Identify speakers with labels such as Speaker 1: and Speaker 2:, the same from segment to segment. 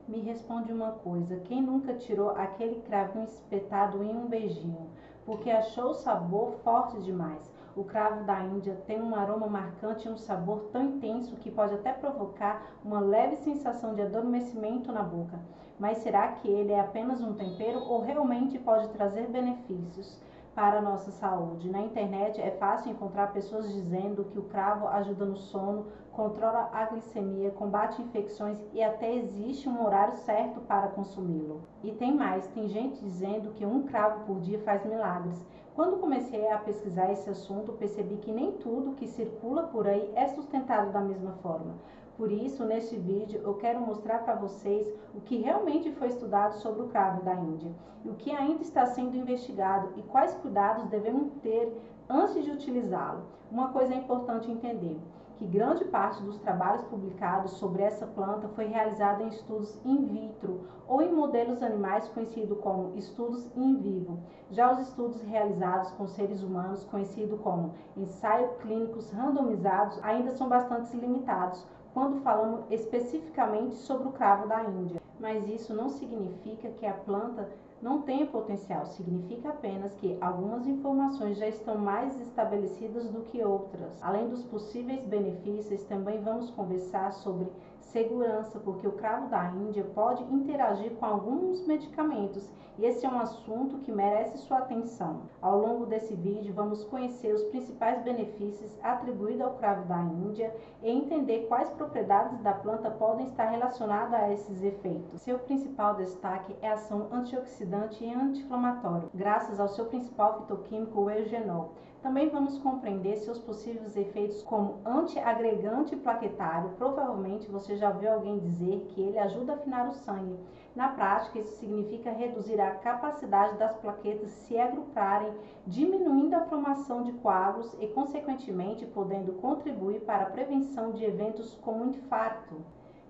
Speaker 1: Me responde uma coisa, quem nunca tirou aquele cravinho espetado em um beijinho, porque achou o sabor forte demais? O cravo da Índia tem um aroma marcante e um sabor tão intenso que pode até provocar uma leve sensação de adormecimento na boca. Mas será que ele é apenas um tempero ou realmente pode trazer benefícios para a nossa saúde? Na internet é fácil encontrar pessoas dizendo que o cravo ajuda no sono, controla a glicemia, combate infecções e até existe um horário certo para consumi-lo. E tem mais, tem gente dizendo que um cravo por dia faz milagres. Quando comecei a pesquisar esse assunto, percebi que nem tudo que circula por aí é sustentado da mesma forma. Por isso, neste vídeo, eu quero mostrar para vocês o que realmente foi estudado sobre o cravo da Índia, e o que ainda está sendo investigado e quais cuidados devemos ter antes de utilizá-lo. Uma coisa é importante entender, que grande parte dos trabalhos publicados sobre essa planta foi realizada em estudos in vitro ou em modelos animais conhecidos como estudos in vivo. Já os estudos realizados com seres humanos, conhecidos como ensaios clínicos randomizados, ainda são bastante limitados quando falamos especificamente sobre o cravo da Índia. Mas isso não significa que a planta não tem potencial, significa apenas que algumas informações já estão mais estabelecidas do que outras. Além dos possíveis benefícios, também vamos conversar sobre segurança, porque o cravo da Índia pode interagir com alguns medicamentos e esse é um assunto que merece sua atenção. Ao longo desse vídeo, vamos conhecer os principais benefícios atribuídos ao cravo da Índia e entender quais propriedades da planta podem estar relacionadas a esses efeitos. Seu principal destaque é a ação antioxidante e anti-inflamatória, graças ao seu principal fitoquímico, o eugenol. Também vamos compreender seus possíveis efeitos como antiagregante plaquetário. Provavelmente você já viu alguém dizer que ele ajuda a afinar o sangue. Na prática, isso significa reduzir a capacidade das plaquetas se agruparem, diminuindo a formação de coágulos e, consequentemente, podendo contribuir para a prevenção de eventos como infarto.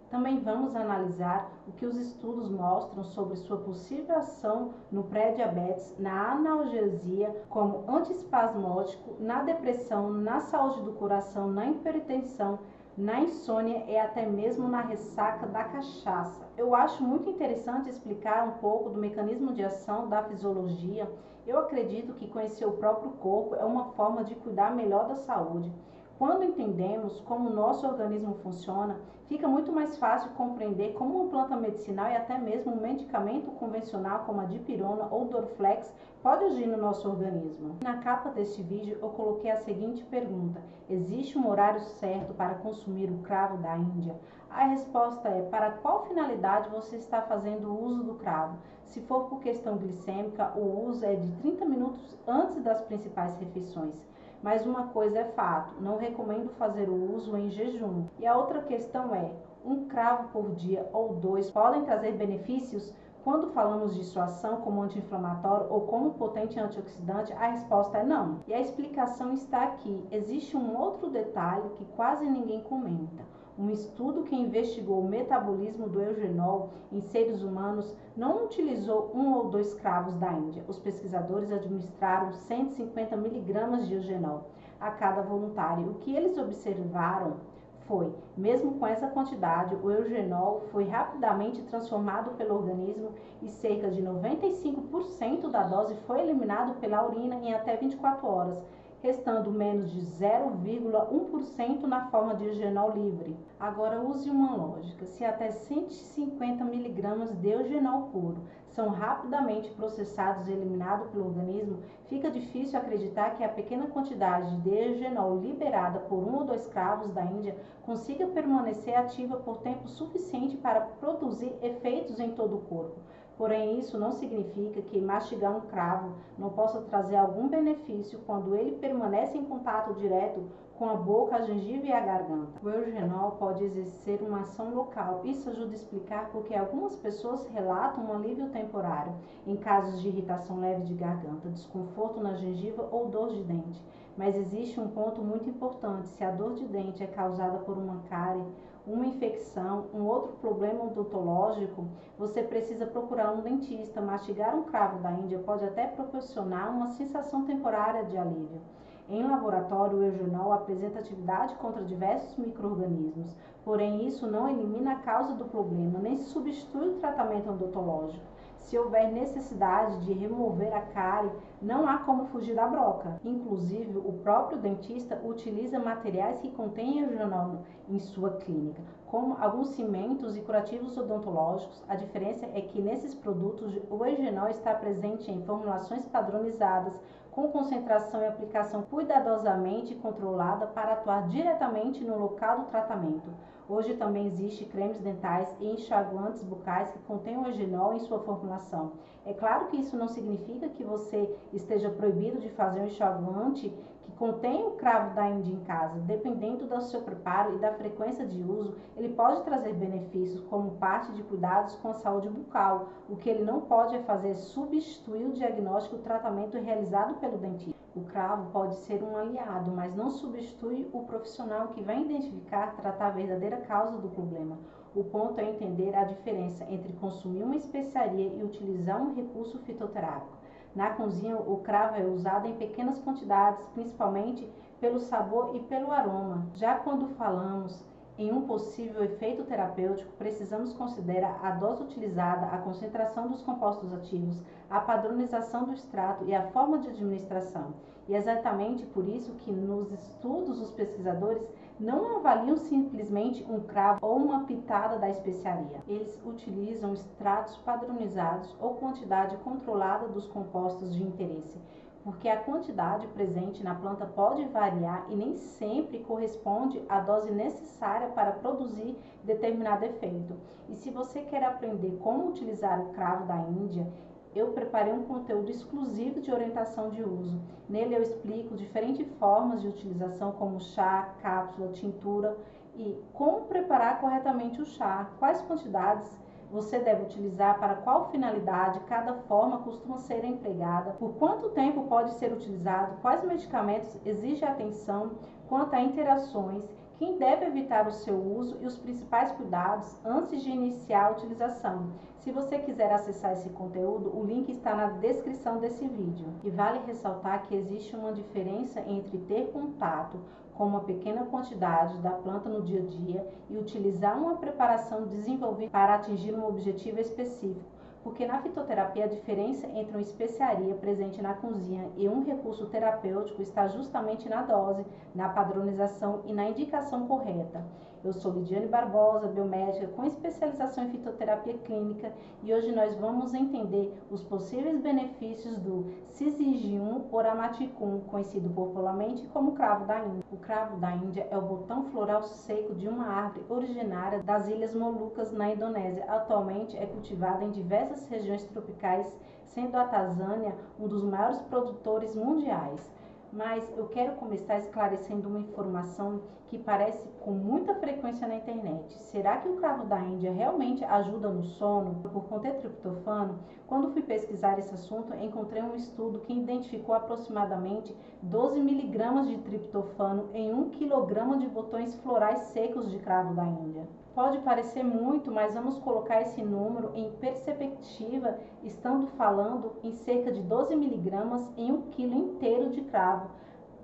Speaker 1: Também vamos analisar o que os estudos mostram sobre sua possível ação no pré-diabetes, na analgesia, como antiespasmódico, na depressão, na saúde do coração, na hipertensão, na insônia e até mesmo na ressaca da cachaça. Eu acho muito interessante explicar um pouco do mecanismo de ação da fisiologia. Eu acredito que conhecer o próprio corpo é uma forma de cuidar melhor da saúde. Quando entendemos como o nosso organismo funciona, fica muito mais fácil compreender como uma planta medicinal e até mesmo um medicamento convencional como a dipirona ou Dorflex pode agir no nosso organismo. Na capa deste vídeo eu coloquei a seguinte pergunta: existe um horário certo para consumir o cravo da Índia? A resposta é: para qual finalidade você está fazendo o uso do cravo? Se for por questão glicêmica, o uso é de 30 minutos antes das principais refeições. Mas uma coisa é fato, não recomendo fazer o uso em jejum. E a outra questão é, um cravo por dia ou dois podem trazer benefícios? Quando falamos de sua ação como anti-inflamatório ou como potente antioxidante, a resposta é não. E a explicação está aqui. Existe um outro detalhe que quase ninguém comenta. Um estudo que investigou o metabolismo do eugenol em seres humanos não utilizou um ou dois cravos da Índia. Os pesquisadores administraram 150 miligramas de eugenol a cada voluntário. O que eles observaram foi, mesmo com essa quantidade, o eugenol foi rapidamente transformado pelo organismo e cerca de 95% da dose foi eliminado pela urina em até 24 horas, restando menos de 0,1% na forma de eugenol livre. Agora use uma lógica: se até 150 mg de eugenol puro são rapidamente processados e eliminados pelo organismo, fica difícil acreditar que a pequena quantidade de eugenol liberada por um ou dois cravos da Índia consiga permanecer ativa por tempo suficiente para produzir efeitos em todo o corpo. Porém, isso não significa que mastigar um cravo não possa trazer algum benefício quando ele permanece em contato direto com a boca, a gengiva e a garganta. O eugenol pode exercer uma ação local. Isso ajuda a explicar porque algumas pessoas relatam um alívio temporário em casos de irritação leve de garganta, desconforto na gengiva ou dor de dente. Mas existe um ponto muito importante: se a dor de dente é causada por uma cárie, uma infecção, um outro problema odontológico, você precisa procurar um dentista. Mastigar um cravo da Índia pode até proporcionar uma sensação temporária de alívio. Em laboratório, o eugenol apresenta atividade contra diversos micro-organismos, porém isso não elimina a causa do problema, nem substitui o tratamento odontológico. Se houver necessidade de remover a cárie, não há como fugir da broca. Inclusive, o próprio dentista utiliza materiais que contêm eugenol em sua clínica, como alguns cimentos e curativos odontológicos. A diferença é que nesses produtos o eugenol está presente em formulações padronizadas, com concentração e aplicação cuidadosamente controlada para atuar diretamente no local do tratamento. Hoje também existe cremes dentais e enxaguantes bucais que contêm o eugenol em sua formulação. É claro que isso não significa que você esteja proibido de fazer um enxaguante que contém o cravo da Índia em casa. Dependendo do seu preparo e da frequência de uso, ele pode trazer benefícios como parte de cuidados com a saúde bucal. O que ele não pode fazer é substituir o diagnóstico e o tratamento realizado pelo dentista. O cravo pode ser um aliado, mas não substitui o profissional que vai identificar, tratar a verdadeira causa do problema. O ponto é entender a diferença entre consumir uma especiaria e utilizar um recurso fitoterápico. Na cozinha, o cravo é usado em pequenas quantidades, principalmente pelo sabor e pelo aroma. Já quando falamos em um possível efeito terapêutico, precisamos considerar a dose utilizada, a concentração dos compostos ativos, a padronização do extrato e a forma de administração. E é exatamente por isso que nos estudos os pesquisadores não avaliam simplesmente um cravo ou uma pitada da especiaria. Eles utilizam extratos padronizados ou quantidade controlada dos compostos de interesse, porque a quantidade presente na planta pode variar e nem sempre corresponde à dose necessária para produzir determinado efeito. E se você quer aprender como utilizar o cravo da Índia, eu preparei um conteúdo exclusivo de orientação de uso. Nele eu explico diferentes formas de utilização, como chá, cápsula, tintura, e como preparar corretamente o chá, quais quantidades você deve utilizar, para qual finalidade cada forma costuma ser empregada, por quanto tempo pode ser utilizado, quais medicamentos exigem atenção quanto a interações, quem deve evitar o seu uso e os principais cuidados antes de iniciar a utilização. Se você quiser acessar esse conteúdo, o link está na descrição desse vídeo. E vale ressaltar que existe uma diferença entre ter contato com uma pequena quantidade da planta no dia a dia e utilizar uma preparação desenvolvida para atingir um objetivo específico. Porque na fitoterapia a diferença entre uma especiaria presente na cozinha e um recurso terapêutico está justamente na dose, na padronização e na indicação correta. Eu sou Lidiane Barbosa, biomédica com especialização em fitoterapia clínica, e hoje nós vamos entender os possíveis benefícios do Syzygium oramaticum, conhecido popularmente como cravo da Índia. O cravo da Índia é o botão floral seco de uma árvore originária das Ilhas Molucas, na Indonésia. Atualmente é cultivada em diversas regiões tropicais, sendo a Tanzânia um dos maiores produtores mundiais. Mas eu quero começar esclarecendo uma informação que aparece com muita frequência na internet. Será que o cravo da Índia realmente ajuda no sono por conter triptofano? Quando fui pesquisar esse assunto, encontrei um estudo que identificou aproximadamente 12 miligramas de triptofano em 1 quilograma de botões florais secos de cravo da Índia. Pode parecer muito, mas vamos colocar esse número em perspectiva, estando falando em cerca de 12 miligramas em 1 quilo inteiro de cravo.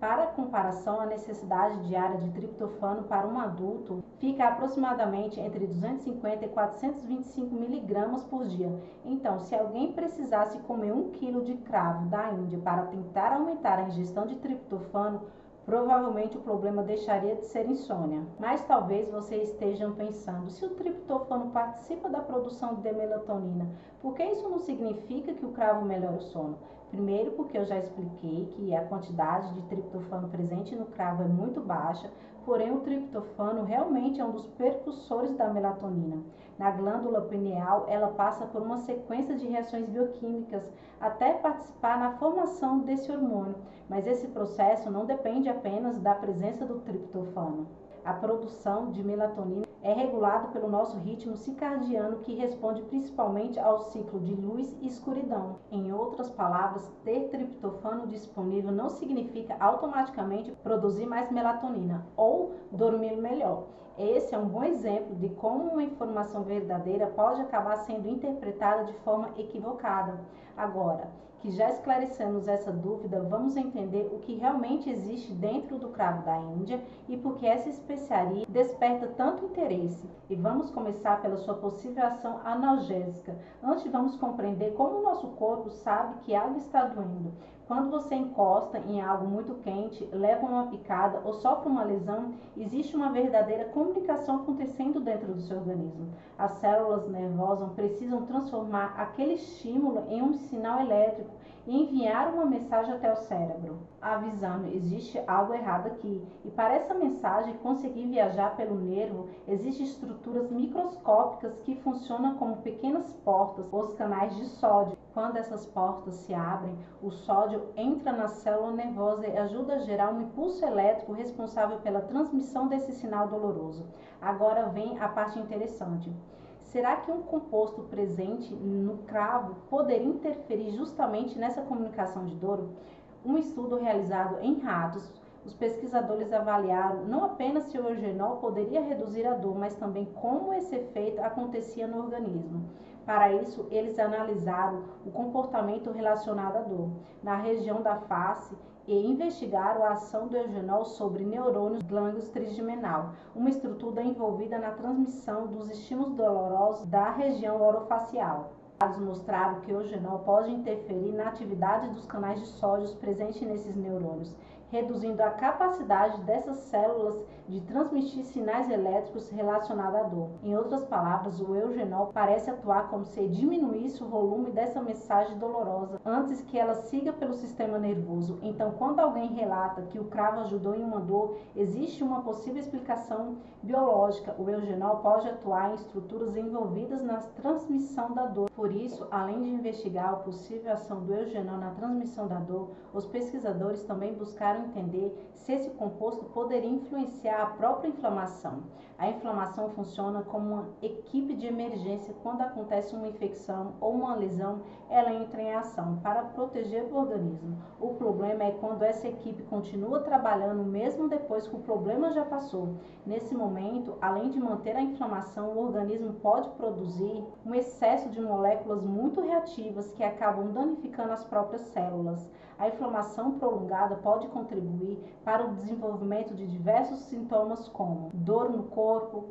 Speaker 1: Para comparação, a necessidade diária de triptofano para um adulto fica aproximadamente entre 250 e 425 miligramas por dia. Então, se alguém precisasse comer 1 quilo de cravo da Índia para tentar aumentar a ingestão de triptofano, provavelmente o problema deixaria de ser insônia. Mas talvez vocês estejam pensando, se o triptofano participa da produção de melatonina, por que isso não significa que o cravo melhora o sono? Primeiro, porque eu já expliquei que a quantidade de triptofano presente no cravo é muito baixa, porém o triptofano realmente é um dos precursores da melatonina. Na glândula pineal, ela passa por uma sequência de reações bioquímicas até participar na formação desse hormônio, mas esse processo não depende apenas da presença do triptofano. A produção de melatonina é regulado pelo nosso ritmo circadiano, que responde principalmente ao ciclo de luz e escuridão. Em outras palavras, ter triptofano disponível não significa automaticamente produzir mais melatonina ou dormir melhor. Esse é um bom exemplo de como uma informação verdadeira pode acabar sendo interpretada de forma equivocada. Agora que já esclarecemos essa dúvida, vamos entender o que realmente existe dentro do cravo da Índia e por que essa especiaria desperta tanto interesse. E vamos começar pela sua possível ação analgésica. Antes, vamos compreender como o nosso corpo sabe que algo está doendo. Quando você encosta em algo muito quente, leva uma picada ou sofre uma lesão, existe uma verdadeira comunicação acontecendo dentro do seu organismo. As células nervosas precisam transformar aquele estímulo em um sinal elétrico e enviar uma mensagem até o cérebro, avisando: existe algo errado aqui. E para essa mensagem conseguir viajar pelo nervo, existem estruturas microscópicas que funcionam como pequenas portas, os canais de sódio. Quando essas portas se abrem, o sódio entra na célula nervosa e ajuda a gerar um impulso elétrico responsável pela transmissão desse sinal doloroso. Agora vem a parte interessante. Será que um composto presente no cravo poderia interferir justamente nessa comunicação de dor? Um estudo realizado em ratos, os pesquisadores avaliaram não apenas se o eugenol poderia reduzir a dor, mas também como esse efeito acontecia no organismo. Para isso, eles analisaram o comportamento relacionado à dor na região da face e investigaram a ação do eugenol sobre neurônios gânglios trigeminal, uma estrutura envolvida na transmissão dos estímulos dolorosos da região orofacial. Dados mostraram que o eugenol pode interferir na atividade dos canais de sódio presentes nesses neurônios, reduzindo a capacidade dessas células de transmitir sinais elétricos relacionados à dor. Em outras palavras, o eugenol parece atuar como se diminuísse o volume dessa mensagem dolorosa antes que ela siga pelo sistema nervoso. Então, quando alguém relata que o cravo ajudou em uma dor, existe uma possível explicação biológica. O eugenol pode atuar em estruturas envolvidas na transmissão da dor. Por isso, além de investigar a possível ação do eugenol na transmissão da dor, os pesquisadores também buscaram entender se esse composto poderia influenciar a própria inflamação. A inflamação funciona como uma equipe de emergência. Quando acontece uma infecção ou uma lesão, ela entra em ação para proteger o organismo. O problema é quando essa equipe continua trabalhando mesmo depois que o problema já passou. Nesse momento, além de manter a inflamação, o organismo pode produzir um excesso de moléculas muito reativas que acabam danificando as próprias células. A inflamação prolongada pode contribuir para o desenvolvimento de diversos sintomas como dor no corpo,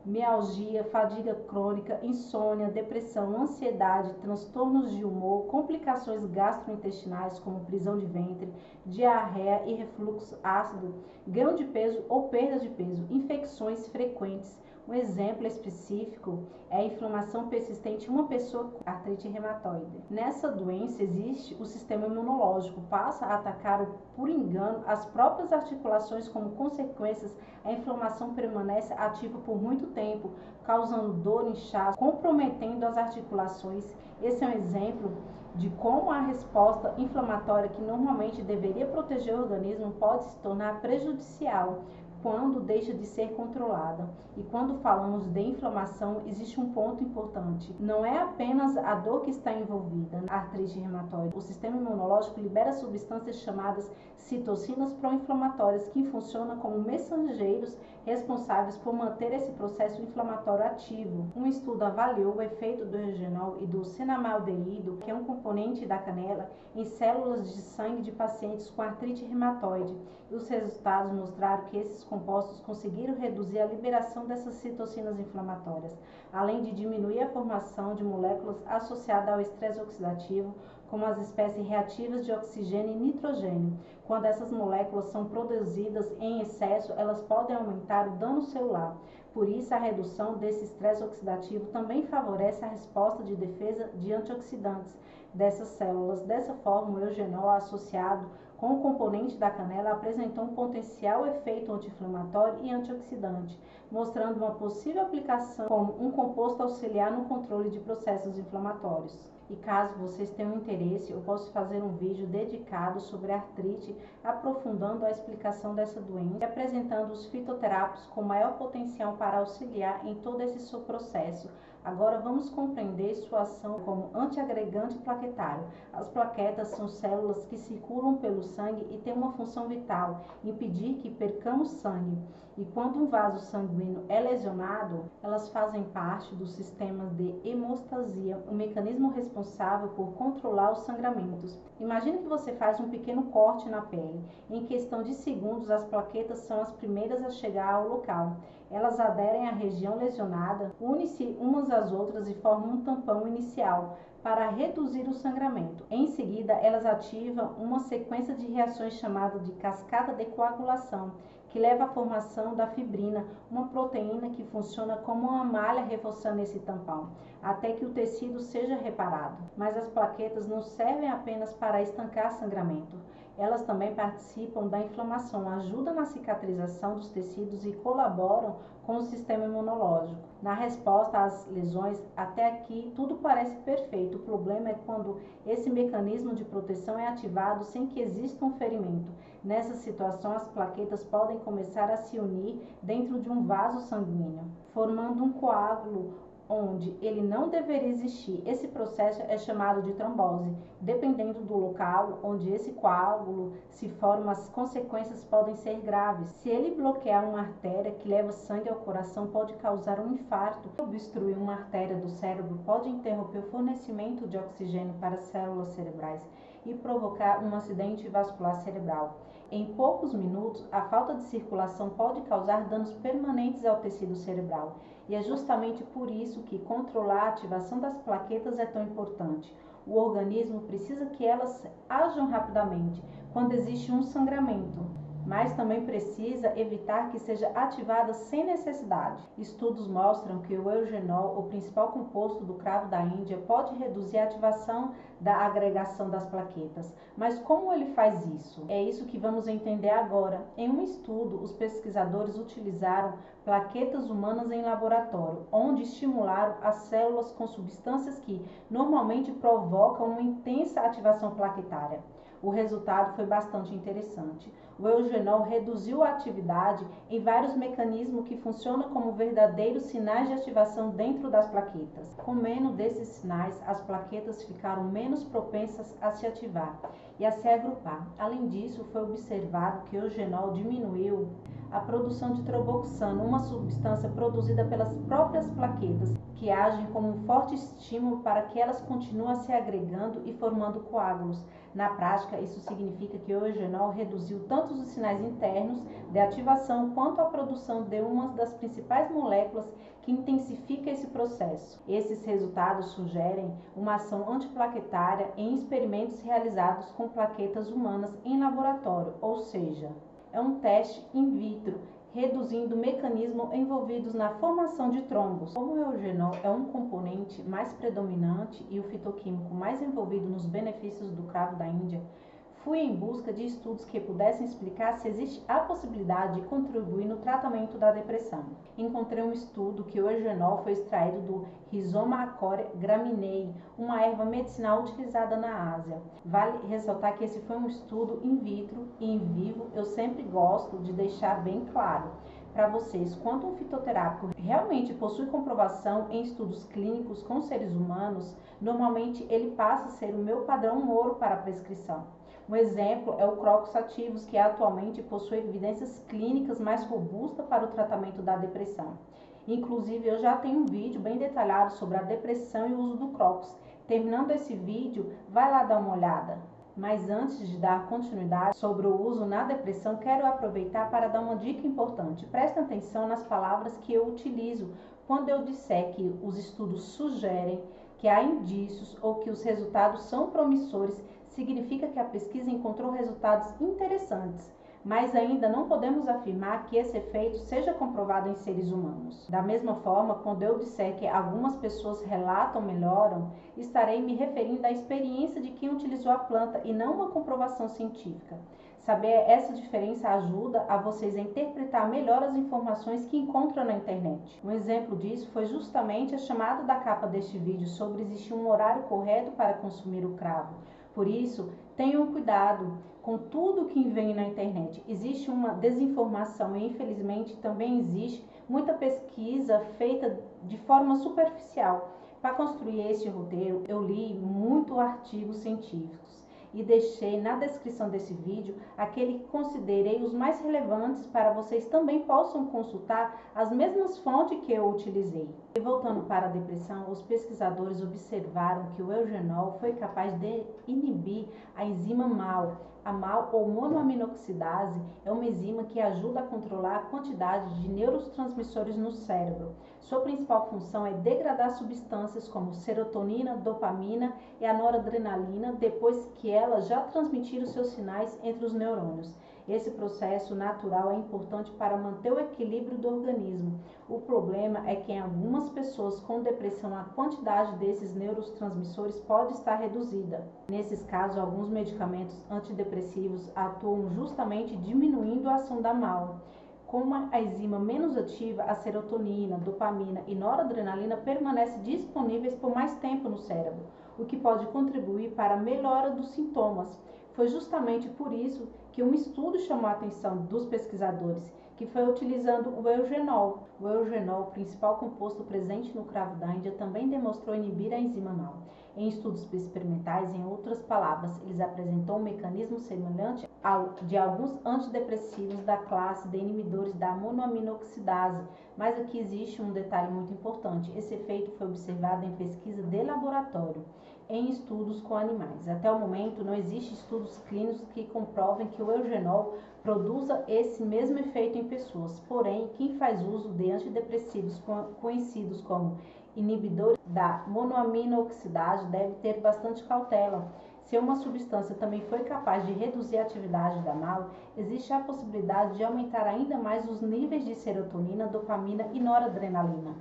Speaker 1: mialgia, fadiga crônica, insônia, depressão, ansiedade, transtornos de humor, complicações gastrointestinais como prisão de ventre, diarreia e refluxo ácido, ganho de peso ou perda de peso, infecções frequentes. Um exemplo específico é a inflamação persistente em uma pessoa com artrite reumatoide. Nessa doença existe o sistema imunológico, passa a atacar por engano as próprias articulações. Como consequências, a inflamação permanece ativa por muito tempo, causando dor, inchaço, comprometendo as articulações. Esse é um exemplo de como a resposta inflamatória, que normalmente deveria proteger o organismo, pode se tornar prejudicial quando deixa de ser controlada. E quando falamos de inflamação, existe um ponto importante. Não é apenas a dor que está envolvida na artrite reumatoide. O sistema imunológico libera substâncias chamadas citocinas pró-inflamatórias, que funcionam como mensageiros responsáveis por manter esse processo inflamatório ativo. Um estudo avaliou o efeito do eugenol e do cenamaldeído, que é um componente da canela, em células de sangue de pacientes com artrite reumatoide. E os resultados mostraram que esses compostos conseguiram reduzir a liberação dessas citocinas inflamatórias, além de diminuir a formação de moléculas associadas ao estresse oxidativo, como as espécies reativas de oxigênio e nitrogênio. Quando essas moléculas são produzidas em excesso, elas podem aumentar o dano celular. Por isso, a redução desse estresse oxidativo também favorece a resposta de defesa de antioxidantes dessas células. Dessa forma, o eugenol associado com o componente da canela apresentou um potencial efeito anti-inflamatório e antioxidante, mostrando uma possível aplicação como um composto auxiliar no controle de processos inflamatórios. E caso vocês tenham interesse, eu posso fazer um vídeo dedicado sobre artrite, aprofundando a explicação dessa doença e apresentando os fitoterápicos com maior potencial para auxiliar em todo esse seu processo. Agora vamos compreender sua ação como antiagregante plaquetário. As plaquetas são células que circulam pelo sangue e têm uma função vital, impedir que percamos sangue. E quando um vaso sanguíneo é lesionado, elas fazem parte do sistema de hemostasia, um mecanismo responsável por controlar os sangramentos. Imagine que você faz um pequeno corte na pele. Em questão de segundos, as plaquetas são as primeiras a chegar ao local. Elas aderem à região lesionada, unem-se umas às outras e formam um tampão inicial para reduzir o sangramento. Em seguida, elas ativam uma sequência de reações chamada de cascata de coagulação, que leva à formação da fibrina, uma proteína que funciona como uma malha reforçando esse tampão, até que o tecido seja reparado. Mas as plaquetas não servem apenas para estancar sangramento. Elas também participam da inflamação, ajudam na cicatrização dos tecidos e colaboram com o sistema imunológico. Na resposta às lesões, até aqui tudo parece perfeito. O problema é quando esse mecanismo de proteção é ativado sem que exista um ferimento. Nessa situação, as plaquetas podem começar a se unir dentro de um vaso sanguíneo, formando um coágulo onde ele não deveria existir. Esse processo é chamado de trombose. Dependendo do local onde esse coágulo se forma, as consequências podem ser graves. Se ele bloquear uma artéria que leva sangue ao coração, pode causar um infarto. Obstruir uma artéria do cérebro pode interromper o fornecimento de oxigênio para as células cerebrais e provocar um acidente vascular cerebral. Em poucos minutos, a falta de circulação pode causar danos permanentes ao tecido cerebral. E é justamente por isso que controlar a ativação das plaquetas é tão importante. O organismo precisa que elas ajam rapidamente quando existe um sangramento, mas também precisa evitar que seja ativada sem necessidade. Estudos mostram que o eugenol, o principal composto do cravo da Índia, pode reduzir a ativação da agregação das plaquetas. Mas como ele faz isso? É isso que vamos entender agora. Em um estudo, os pesquisadores utilizaram plaquetas humanas em laboratório, onde estimularam as células com substâncias que normalmente provocam uma intensa ativação plaquetária. O resultado foi bastante interessante. O eugenol reduziu a atividade em vários mecanismos que funcionam como verdadeiros sinais de ativação dentro das plaquetas. Com menos desses sinais, as plaquetas ficaram menos propensas a se ativar e a se agrupar. Além disso, foi observado que o eugenol diminuiu a produção de tromboxano, uma substância produzida pelas próprias plaquetas, que agem como um forte estímulo para que elas continuem se agregando e formando coágulos. Na prática, isso significa que o eugenol reduziu tanto os sinais internos de ativação quanto a produção de uma das principais moléculas que intensifica esse processo. Esses resultados sugerem uma ação antiplaquetária em experimentos realizados com plaquetas humanas em laboratório, ou seja, é um teste in vitro, reduzindo mecanismos envolvidos na formação de trombos. Como o eugenol é um componente mais predominante e o fitoquímico mais envolvido nos benefícios do cravo da Índia, fui em busca de estudos que pudessem explicar se existe a possibilidade de contribuir no tratamento da depressão. Encontrei um estudo que o eugenol foi extraído do Rhizoma acorea gramineae, uma erva medicinal utilizada na Ásia. Vale ressaltar que esse foi um estudo in vitro e in vivo. Eu sempre gosto de deixar bem claro para vocês, quando um fitoterápico realmente possui comprovação em estudos clínicos com seres humanos, normalmente ele passa a ser o meu padrão ouro para a prescrição. Um exemplo é o Crocus sativus, que atualmente possui evidências clínicas mais robustas para o tratamento da depressão. Inclusive, eu já tenho um vídeo bem detalhado sobre a depressão e o uso do Crocus. Terminando esse vídeo, vai lá dar uma olhada. Mas antes de dar continuidade sobre o uso na depressão, quero aproveitar para dar uma dica importante. Presta atenção nas palavras que eu utilizo quando eu disser que os estudos sugerem, que há indícios ou que os resultados são promissores. Significa que a pesquisa encontrou resultados interessantes, mas ainda não podemos afirmar que esse efeito seja comprovado em seres humanos. Da mesma forma, quando eu disser que algumas pessoas relatam melhoram, estarei me referindo à experiência de quem utilizou a planta e não uma comprovação científica. Saber essa diferença ajuda a vocês a interpretar melhor as informações que encontram na internet. Um exemplo disso foi justamente a chamada da capa deste vídeo sobre existir um horário correto para consumir o cravo. Por isso, tenham cuidado com tudo que vem na internet. Existe uma desinformação e, infelizmente, também existe muita pesquisa feita de forma superficial. Para construir este roteiro, eu li muitos artigos científicos e deixei na descrição desse vídeo aquele que considerei os mais relevantes para vocês também possam consultar as mesmas fontes que eu utilizei. E voltando para a depressão, os pesquisadores observaram que o eugenol foi capaz de inibir a enzima MAO. A MAO, ou monoaminoxidase, é uma enzima que ajuda a controlar a quantidade de neurotransmissores no cérebro. Sua principal função é degradar substâncias como serotonina, dopamina e a noradrenalina depois que elas já transmitiram seus sinais entre os neurônios. Esse processo natural é importante para manter o equilíbrio do organismo. O problema é que em algumas pessoas com depressão a quantidade desses neurotransmissores pode estar reduzida. Nesses casos, alguns medicamentos antidepressivos atuam justamente diminuindo a ação da MAO. Com a enzima menos ativa, a serotonina, dopamina e noradrenalina permanecem disponíveis por mais tempo no cérebro, o que pode contribuir para a melhora dos sintomas. Foi justamente por isso que um estudo chamou a atenção dos pesquisadores, que foi utilizando o eugenol. O eugenol, principal composto presente no cravo da Índia, também demonstrou inibir a enzima MAO. Em estudos experimentais, em outras palavras, eles apresentou um mecanismo semelhante ao de alguns antidepressivos da classe de inibidores da monoaminoxidase, mas aqui existe um detalhe muito importante. Esse efeito foi observado em pesquisa de laboratório, em estudos com animais. Até o momento, não existem estudos clínicos que comprovem que o eugenol produza esse mesmo efeito em pessoas. Porém, quem faz uso de antidepressivos conhecidos como inibidores da monoaminoxidase deve ter bastante cautela. Se uma substância também foi capaz de reduzir a atividade da MAO, existe a possibilidade de aumentar ainda mais os níveis de serotonina, dopamina e noradrenalina.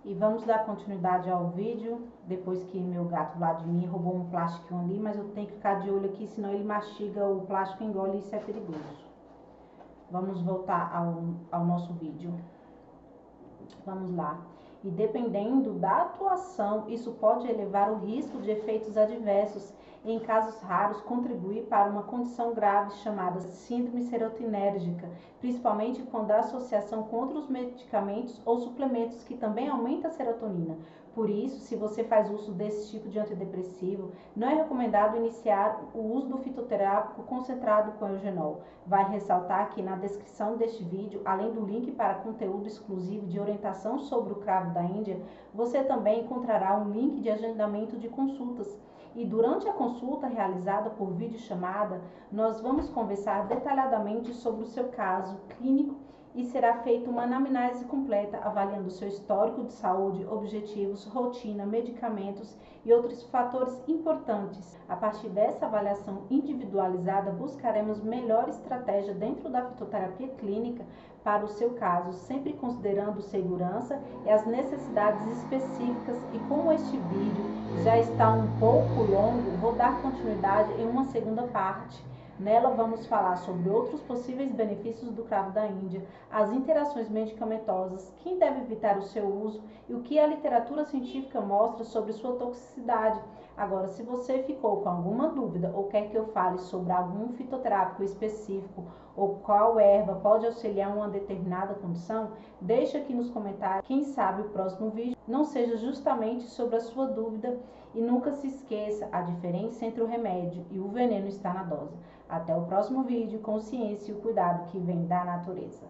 Speaker 1: E vamos dar continuidade ao vídeo, depois que meu gato Vladimir roubou um plástico ali, mas eu tenho que ficar de olho aqui, senão ele mastiga o plástico e engole e isso é perigoso. Vamos voltar ao nosso vídeo. Vamos lá. E dependendo da atuação, isso pode elevar o risco de efeitos adversos e, em casos raros, contribuir para uma condição grave chamada síndrome serotinérgica, principalmente quando há associação com outros medicamentos ou suplementos que também aumentam a serotonina. Por isso, se você faz uso desse tipo de antidepressivo, não é recomendado iniciar o uso do fitoterápico concentrado com eugenol. Vai ressaltar que na descrição deste vídeo, além do link para conteúdo exclusivo de orientação sobre o cravo da Índia, você também encontrará um link de agendamento de consultas. E durante a consulta realizada por videochamada, nós vamos conversar detalhadamente sobre o seu caso clínico e será feita uma anamnese completa avaliando seu histórico de saúde, objetivos, rotina, medicamentos e outros fatores importantes. A partir dessa avaliação individualizada, buscaremos melhor estratégia dentro da fitoterapia clínica para o seu caso, sempre considerando segurança e as necessidades específicas. E como este vídeo já está um pouco longo, vou dar continuidade em uma segunda parte. Nela vamos falar sobre outros possíveis benefícios do cravo da Índia, as interações medicamentosas, quem deve evitar o seu uso e o que a literatura científica mostra sobre sua toxicidade. Agora, se você ficou com alguma dúvida ou quer que eu fale sobre algum fitoterápico específico ou qual erva pode auxiliar uma determinada condição, deixa aqui nos comentários. Quem sabe o próximo vídeo não seja justamente sobre a sua dúvida. E nunca se esqueça, a diferença entre o remédio e o veneno está na dose. Até o próximo vídeo, com ciência e o cuidado que vem da natureza.